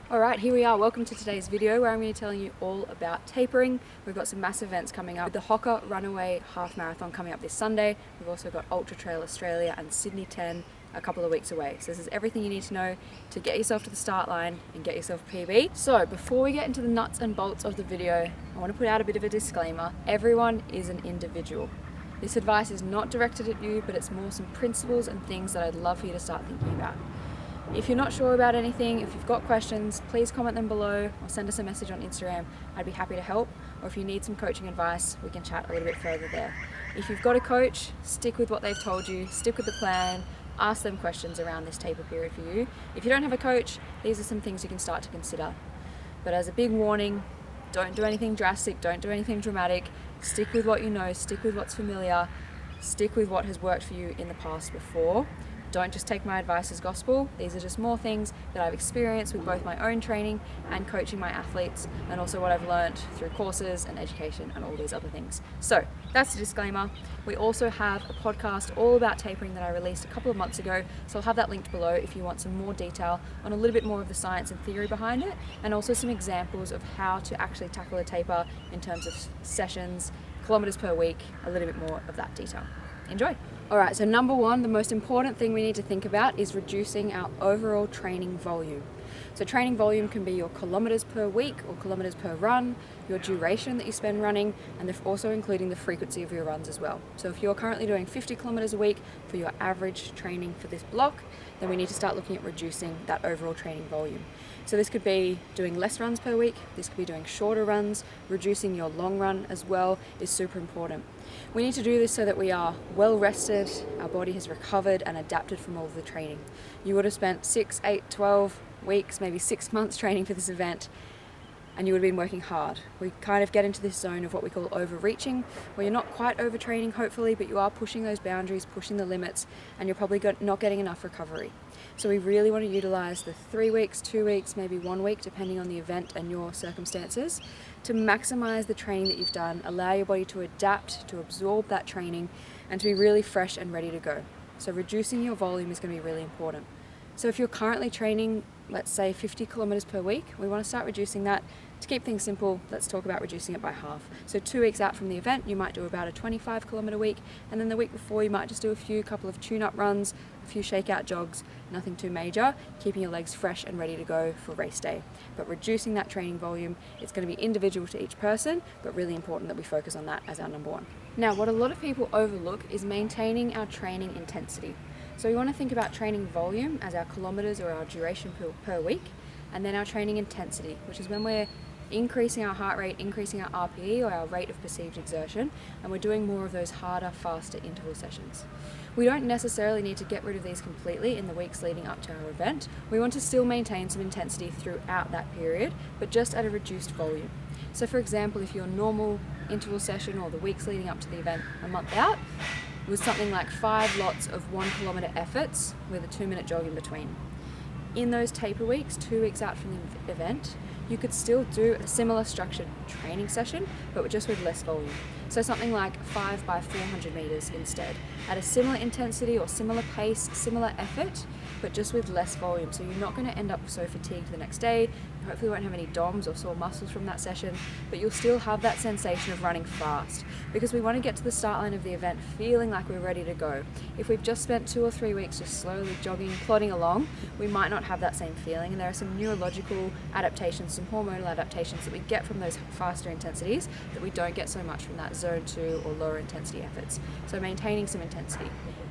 Alright, here we are. Welcome to today's video where I'm going to be telling you all about tapering. We've got some massive events coming up. With the Hocker Runaway Half Marathon coming up this Sunday. We've also got Ultra Trail Australia and Sydney 10 a couple of weeks away. So this is everything you need to know to get yourself to the start line and get yourself a PB. So before we get into the nuts and bolts of the video, I want to put out a bit of a disclaimer. Everyone is an individual. This advice is not directed at you, but it's more some principles and things that I'd love for you to start thinking about. If you're not sure about anything, if you've got questions, please comment them below or send us a message on Instagram. I'd be happy to help. Or if you need some coaching advice, we can chat a little bit further there. If you've got a coach, stick with what they've told you, stick with the plan, ask them questions around this taper period for you. If you don't have a coach, these are some things you can start to consider. But as a big warning, don't do anything drastic, don't do anything dramatic. Stick with what you know, stick with what's familiar, stick with what has worked for you in the past before. Don't just take my advice as gospel. These are just more things that I've experienced with both my own training and coaching my athletes, and also what I've learned through courses and education and all these other things. So that's the disclaimer. We also have a podcast all about tapering that I released a couple of months ago, so I'll have that linked below if you want some more detail on a little bit more of the science and theory behind it, and also some examples of how to actually tackle a taper in terms of sessions, kilometers per week, a little bit more of that detail. Enjoy. Alright, so number one, the most important thing we need to think about is reducing our overall training volume. So training volume can be your kilometers per week or kilometers per run, your duration that you spend running, and also including the frequency of your runs as well. So if you're currently doing 50 kilometers a week for your average training for this block, then we need to start looking at reducing that overall training volume. So this could be doing less runs per week, this could be doing shorter runs, reducing your long run as well is super important. We need to do this so that we are well rested, our body has recovered and adapted from all of the training. You would have spent 6, 8, 12 weeks, maybe 6 months training for this event, and you would have been working hard. We kind of get into this zone of what we call overreaching, where you're not quite overtraining hopefully, but you are pushing those boundaries, pushing the limits, and you're probably not getting enough recovery. So we really want to utilize the 3 weeks, 2 weeks, maybe 1 week, depending on the event and your circumstances, to maximize the training that you've done, allow your body to adapt, to absorb that training, and to be really fresh and ready to go. So reducing your volume is going to be really important. So if you're currently training, let's say 50 kilometers per week, we want to start reducing that. To keep things simple, let's talk about reducing it by half. So 2 weeks out from the event, you might do about a 25 kilometer week, and then the week before you might just do a couple of tune-up runs, a few shakeout jogs, nothing too major, keeping your legs fresh and ready to go for race day. But reducing that training volume, it's going to be individual to each person, but really important that we focus on that as our number one. Now, what a lot of people overlook is maintaining our training intensity. So we want to think about training volume as our kilometers or our duration per week, and then our training intensity, which is when we're increasing our heart rate, increasing our RPE or our rate of perceived exertion, and we're doing more of those harder, faster interval sessions. We don't necessarily need to get rid of these completely in the weeks leading up to our event. We want to still maintain some intensity throughout that period, but just at a reduced volume. So for example, if your normal interval session or the weeks leading up to the event a month out was something like 5 lots of 1 kilometer efforts with a 2-minute jog in between. In those taper weeks, 2 weeks out from the event, you could still do a similar structured training session, but just with less volume. So something like 5 by 400 meters instead, at a similar intensity or similar pace, similar effort, but just with less volume. So you're not going to end up so fatigued the next day. You hopefully won't have any DOMs or sore muscles from that session, but you'll still have that sensation of running fast, because we want to get to the start line of the event feeling like we're ready to go. If we've just spent 2 or 3 weeks just slowly jogging, plodding along, we might not have that same feeling, and there are some neurological adaptations, some hormonal adaptations that we get from those faster intensities that we don't get so much from that zone 2 or lower intensity efforts. So maintaining some intensity.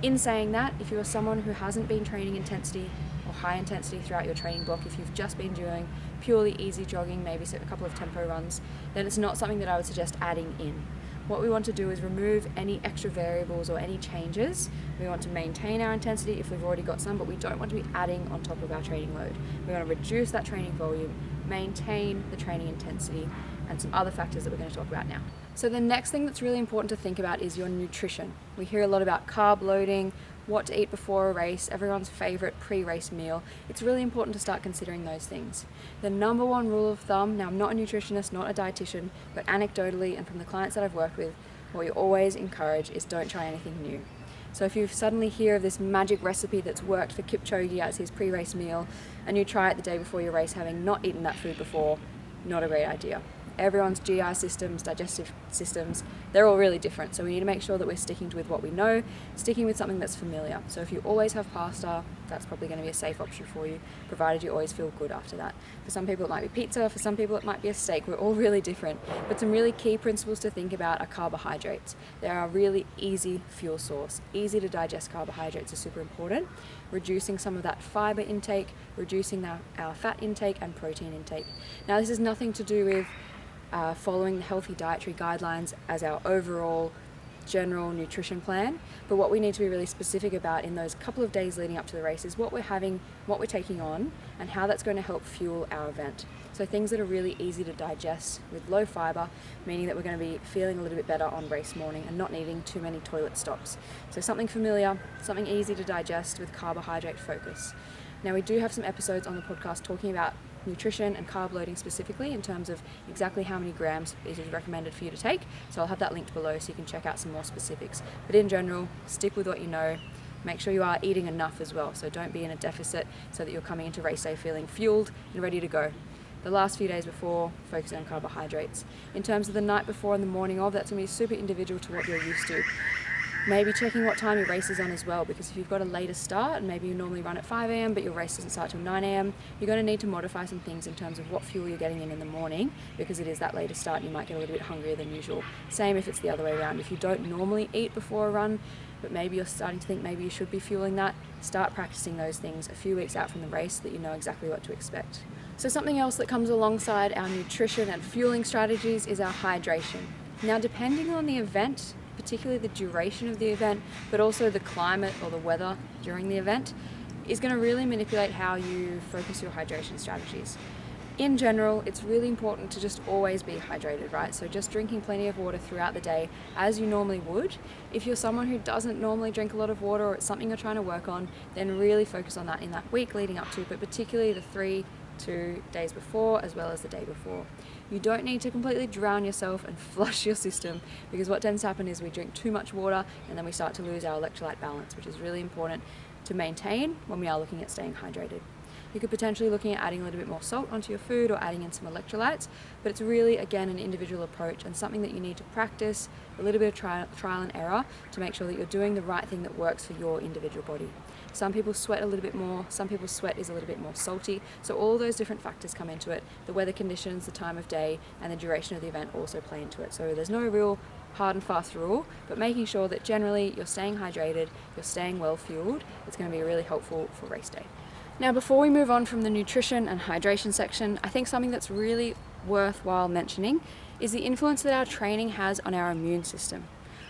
In saying that, if you're someone who hasn't been training intensity or high intensity throughout your training block, if you've just been doing purely easy jogging, maybe a couple of tempo runs, then it's not something that I would suggest adding in. What we want to do is remove any extra variables or any changes. We want to maintain our intensity if we've already got some, but we don't want to be adding on top of our training load. We want to reduce that training volume, maintain the training intensity, and some other factors that we're going to talk about now. So the next thing that's really important to think about is your nutrition. We hear a lot about carb loading, what to eat before a race, everyone's favorite pre-race meal. It's really important to start considering those things. The number one rule of thumb, now I'm not a nutritionist, not a dietitian, but anecdotally and from the clients that I've worked with, what we always encourage is don't try anything new. So if you suddenly hear of this magic recipe that's worked for Kipchoge as his pre-race meal, and you try it the day before your race having not eaten that food before, not a great idea. Everyone's GI systems, digestive systems, they're all really different. So we need to make sure that we're sticking with what we know, sticking with something that's familiar. So if you always have pasta, that's probably going to be a safe option for you, provided you always feel good after that. For some people it might be pizza, for some people it might be a steak. We're all really different. But some really key principles to think about are carbohydrates. They are a really easy fuel source. Easy to digest carbohydrates are super important. Reducing some of that fiber intake, reducing our fat intake and protein intake. Now this is nothing to do with following the healthy dietary guidelines as our overall general nutrition plan, but what we need to be really specific about in those couple of days leading up to the race is what we're having, what we're taking on, and how that's going to help fuel our event. So things that are really easy to digest with low fiber, meaning that we're going to be feeling a little bit better on race morning and not needing too many toilet stops. So something familiar, something easy to digest with carbohydrate focus. Now we do have some episodes on the podcast talking about nutrition and carb loading specifically in terms of exactly how many grams it is recommended for you to take. So I'll have that linked below so you can check out some more specifics. But in general, stick with what you know. Make sure you are eating enough as well. So don't be in a deficit so that you're coming into race day feeling fueled and ready to go. The last few days before, focus on carbohydrates. In terms of the night before and the morning of, that's going to be super individual to what you're used to. Maybe checking what time your race is on as well, because if you've got a later start and maybe you normally run at 5 a.m. but your race doesn't start till 9 a.m, you're going to need to modify some things in terms of what fuel you're getting in the morning, because it is that later start and you might get a little bit hungrier than usual. Same if it's the other way around. If you don't normally eat before a run, but maybe you're starting to think maybe you should be fueling that, start practicing those things a few weeks out from the race so that you know exactly what to expect. So something else that comes alongside our nutrition and fueling strategies is our hydration. Now, depending on the event, particularly the duration of the event, but also the climate or the weather during the event, is going to really manipulate how you focus your hydration strategies. In general, it's really important to just always be hydrated, right? So just drinking plenty of water throughout the day as you normally would. If you're someone who doesn't normally drink a lot of water or it's something you're trying to work on, then really focus on that in that week leading up to, but particularly the 2 days before as well as the day before. You don't need to completely drown yourself and flush your system, because what tends to happen is we drink too much water and then we start to lose our electrolyte balance, which is really important to maintain when we are looking at staying hydrated. You could potentially looking at adding a little bit more salt onto your food or adding in some electrolytes, but it's really, again, an individual approach and something that you need to practice, a little bit of trial and error to make sure that you're doing the right thing that works for your individual body. Some people sweat a little bit more, some people's sweat is a little bit more salty, so all those different factors come into it. The weather conditions, the time of day, and the duration of the event also play into it. So there's no real hard and fast rule, but making sure that generally you're staying hydrated, you're staying well fueled, it's going to be really helpful for race day. Now, before we move on from the nutrition and hydration section, I think something that's really worthwhile mentioning is the influence that our training has on our immune system.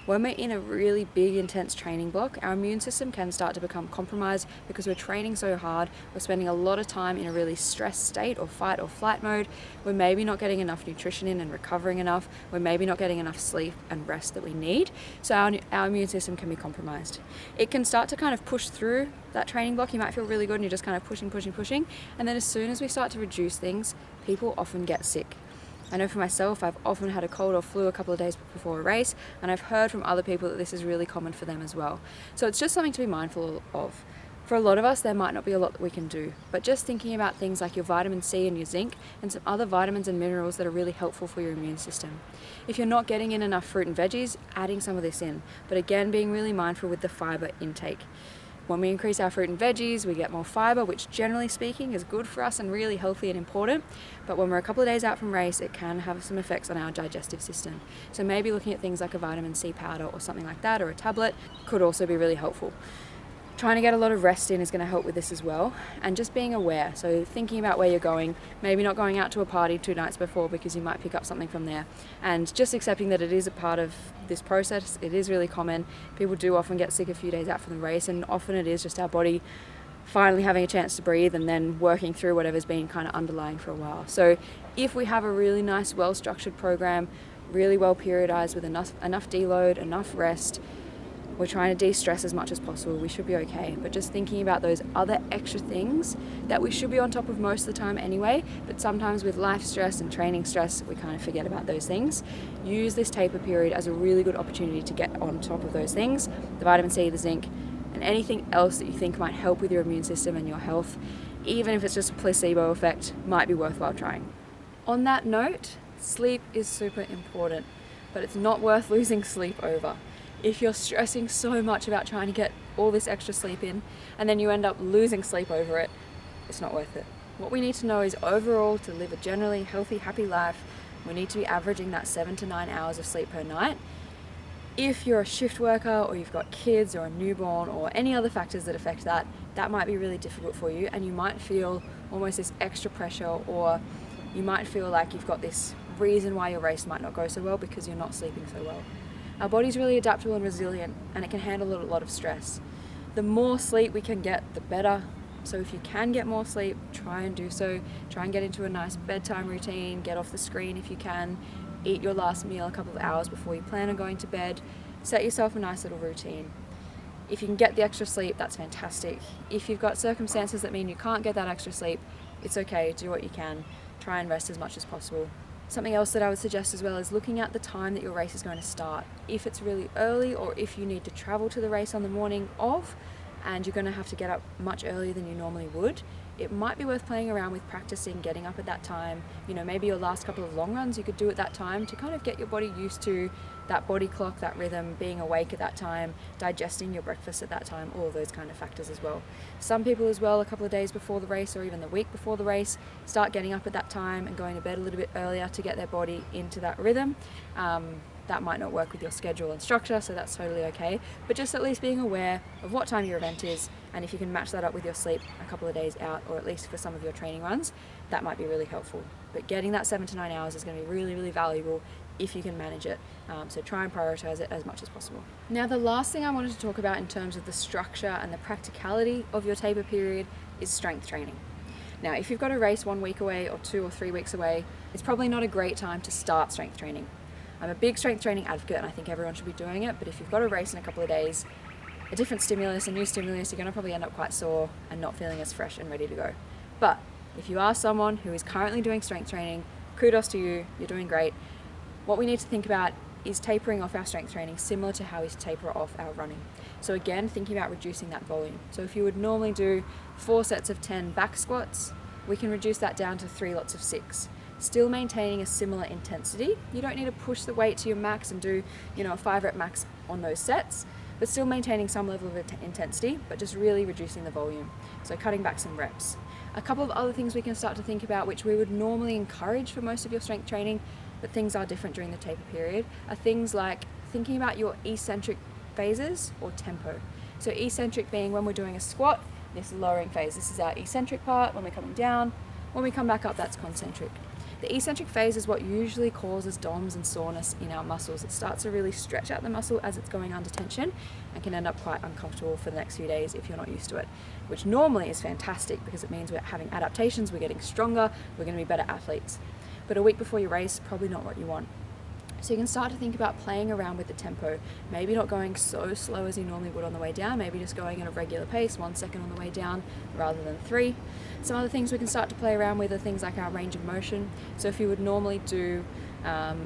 When we're in a really big, intense training block, our immune system can start to become compromised because we're training so hard. We're spending a lot of time in a really stressed state or fight or flight mode. We're maybe not getting enough nutrition in and recovering enough. We're maybe not getting enough sleep and rest that we need. So our immune system can be compromised. It can start to kind of push through that training block. You might feel really good and you're just kind of pushing. And then as soon as we start to reduce things, people often get sick. I know for myself, I've often had a cold or flu a couple of days before a race, and I've heard from other people that this is really common for them as well. So it's just something to be mindful of. For a lot of us, there might not be a lot that we can do, but just thinking about things like your vitamin C and your zinc and some other vitamins and minerals that are really helpful for your immune system. If you're not getting in enough fruit and veggies, adding some of this in, but again, being really mindful with the fiber intake. When we increase our fruit and veggies, we get more fiber, which generally speaking is good for us and really healthy and important. But when we're a couple of days out from race, it can have some effects on our digestive system. So maybe looking at things like a vitamin C powder or something like that, or a tablet, could also be really helpful. Trying to get a lot of rest in is going to help with this as well, and just being aware. So thinking about where you're going, maybe not going out to a party 2 nights before because you might pick up something from there, and just accepting that it is a part of this process. It is really common. People do often get sick a few days out from the race, and often it is just our body finally having a chance to breathe and then working through whatever's been kind of underlying for a while. So if we have a really nice, well-structured program, really well periodized with enough deload, enough rest, We're trying to de-stress as much as possible. We should be okay. But just thinking about those other extra things that we should be on top of most of the time anyway, but sometimes with life stress and training stress, we kind of forget about those things. Use this taper period as a really good opportunity to get on top of those things, the vitamin C, the zinc, and anything else that you think might help with your immune system and your health, even if it's just a placebo effect, might be worthwhile trying. On that note, sleep is super important, but it's not worth losing sleep over. If you're stressing so much about trying to get all this extra sleep in and then you end up losing sleep over it, it's not worth it. What we need to know is overall, to live a generally healthy, happy life, we need to be averaging that 7 to 9 hours of sleep per night. If you're a shift worker or you've got kids or a newborn or any other factors that affect that, that might be really difficult for you, and you might feel almost this extra pressure, or you might feel like you've got this reason why your race might not go so well because you're not sleeping so well. Our body's really adaptable and resilient, and it can handle a lot of stress. The more sleep we can get, the better. So if you can get more sleep, try and do so. Try and get into a nice bedtime routine, get off the screen if you can, eat your last meal a couple of hours before you plan on going to bed. Set yourself a nice little routine. If you can get the extra sleep, that's fantastic. If you've got circumstances that mean you can't get that extra sleep, it's okay, do what you can. Try and rest as much as possible. Something else that I would suggest as well is looking at the time that your race is going to start. If it's really early, or if you need to travel to the race on the morning of, and you're going to have to get up much earlier than you normally would, it might be worth playing around with practicing getting up at that time. You know, maybe your last couple of long runs you could do at that time to kind of get your body used to that body clock, that rhythm, being awake at that time, digesting your breakfast at that time, all of those kind of factors as well. Some people as well, a couple of days before the race or even the week before the race, start getting up at that time and going to bed a little bit earlier to get their body into that rhythm. That might not work with your schedule and structure, so that's totally okay. But just at least being aware of what time your event is, and if you can match that up with your sleep a couple of days out, or at least for some of your training runs, that might be really helpful. But getting that 7 to 9 hours is going to be really, really valuable if you can manage it. So try and prioritize it as much as possible. Now, the last thing I wanted to talk about in terms of the structure and the practicality of your taper period is strength training. Now, if you've got a race 1 week away or 2 or 3 weeks away, it's probably not a great time to start strength training. I'm a big strength training advocate and I think everyone should be doing it, but if you've got a race in a couple of days, a different stimulus, a new stimulus, you're going to probably end up quite sore and not feeling as fresh and ready to go. But if you are someone who is currently doing strength training, kudos to you, you're doing great. What we need to think about is tapering off our strength training similar to how we taper off our running. So again, thinking about reducing that volume. So if you would normally do 4 sets of 10 back squats, we can reduce that down to 3 lots of 6. Still maintaining a similar intensity. You don't need to push the weight to your max and do, a 5 rep max on those sets, but still maintaining some level of intensity, but just really reducing the volume. So cutting back some reps. A couple of other things we can start to think about, which we would normally encourage for most of your strength training, but things are different during the taper period, are things like thinking about your eccentric phases or tempo. So eccentric being when we're doing a squat, this is lowering phase. This is our eccentric part. When we're coming down, when we come back up, that's concentric. The eccentric phase is what usually causes DOMS and soreness in our muscles. It starts to really stretch out the muscle as it's going under tension and can end up quite uncomfortable for the next few days if you're not used to it, which normally is fantastic because it means we're having adaptations, we're getting stronger, we're going to be better athletes. But a week before your race, probably not what you want. So you can start to think about playing around with the tempo, maybe not going so slow as you normally would on the way down, maybe just going at a regular pace, 1 second on the way down rather than 3. Some other things we can start to play around with are things like our range of motion. So if you would normally do,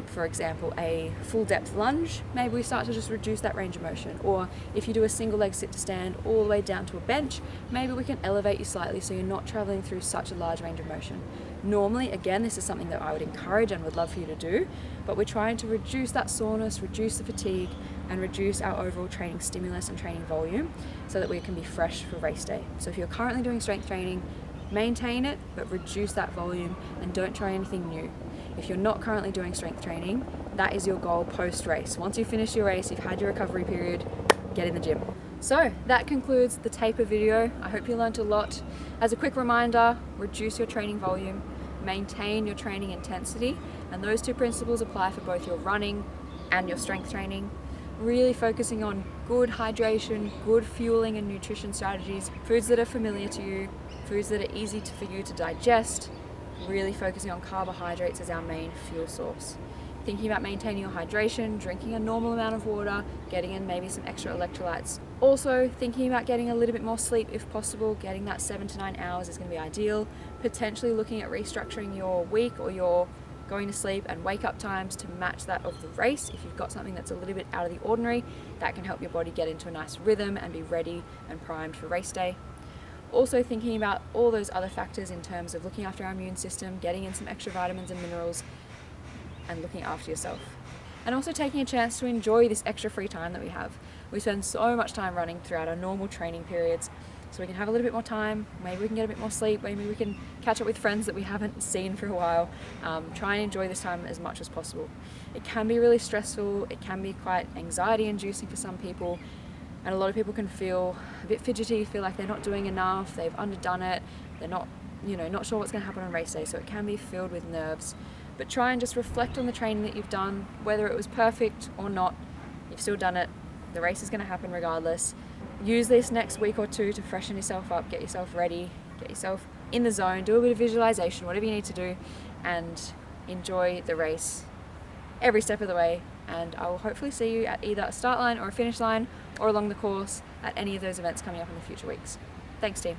for example, a full depth lunge, maybe we start to just reduce that range of motion. Or if you do a single leg sit to stand all the way down to a bench, maybe we can elevate you slightly so you're not traveling through such a large range of motion. Normally, again, this is something that I would encourage and would love for you to do, but we're trying to reduce that soreness, reduce the fatigue, and reduce our overall training stimulus and training volume so that we can be fresh for race day. So if you're currently doing strength training, maintain it, but reduce that volume and don't try anything new. If you're not currently doing strength training, that is your goal post-race. Once you finish your race, you've had your recovery period, get in the gym. So that concludes the taper video. I hope you learned a lot. As a quick reminder, reduce your training volume, maintain your training intensity, and those 2 principles apply for both your running and your strength training. Really focusing on good hydration, good fueling and nutrition strategies, foods that are familiar to you, foods that are easy for you to digest, really focusing on carbohydrates as our main fuel source. Thinking about maintaining your hydration, drinking a normal amount of water, getting in maybe some extra electrolytes. Also thinking about getting a little bit more sleep if possible. Getting that 7 to 9 hours is going to be ideal. Potentially looking at restructuring your week or your going to sleep and wake up times to match that of the race. If you've got something that's a little bit out of the ordinary, that can help your body get into a nice rhythm and be ready and primed for race day. Also thinking about all those other factors in terms of looking after our immune system, getting in some extra vitamins and minerals, and looking after yourself. And also taking a chance to enjoy this extra free time that we have. We spend so much time running throughout our normal training periods, so we can have a little bit more time, maybe we can get a bit more sleep, maybe we can catch up with friends that we haven't seen for a while. Try and enjoy this time as much as possible. It can be really stressful, it can be quite anxiety inducing for some people, and a lot of people can feel a bit fidgety, feel like they're not doing enough, they've underdone it, they're not sure what's going to happen on race day, so it can be filled with nerves. But try and just reflect on the training that you've done, whether it was perfect or not, you've still done it, the race is going to happen regardless. Use this next week or two to freshen yourself up, get yourself ready, get yourself in the zone, do a bit of visualization, whatever you need to do, and enjoy the race every step of the way. And I will hopefully see you at either a start line or a finish line or along the course at any of those events coming up in the future weeks. Thanks, team.